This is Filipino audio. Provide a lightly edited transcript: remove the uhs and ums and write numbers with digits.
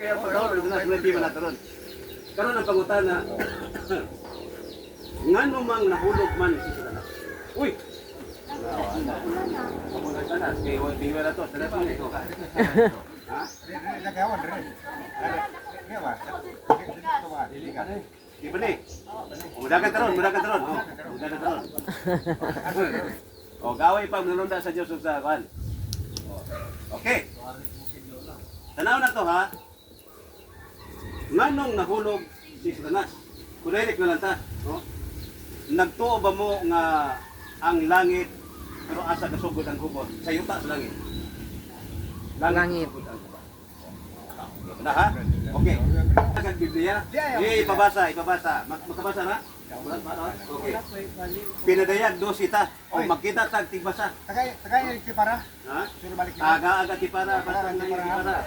kaya pagkakaroon, hindi man natin ron. Karoon ang pangutan na, ngano mang nahulog man si Satanas. Uy! Pamunay Satanas, kaya tingnan na to, Satanas mo ito. Ha? Di ba ni? Mudagan taron. Mudagan taron. O, gaway pag nalunda sa Diyos sa kuhan. Okay. Tanaw na to ha. Nganong nahulog si Satanas? Kulirik na lang ta. No? Nagtuo ba mo nga ang langit pero asa kasugod ang hubot? Sa yuta sa langit. Langit. Na ha? Okay. Agad Biblia? Ipabasa. Makabasa na? Okay. Pinadayag dos ita. O magkita tag tigbasa. Tagay para. Ha? Aga-aga tipara. Basta nga tipara.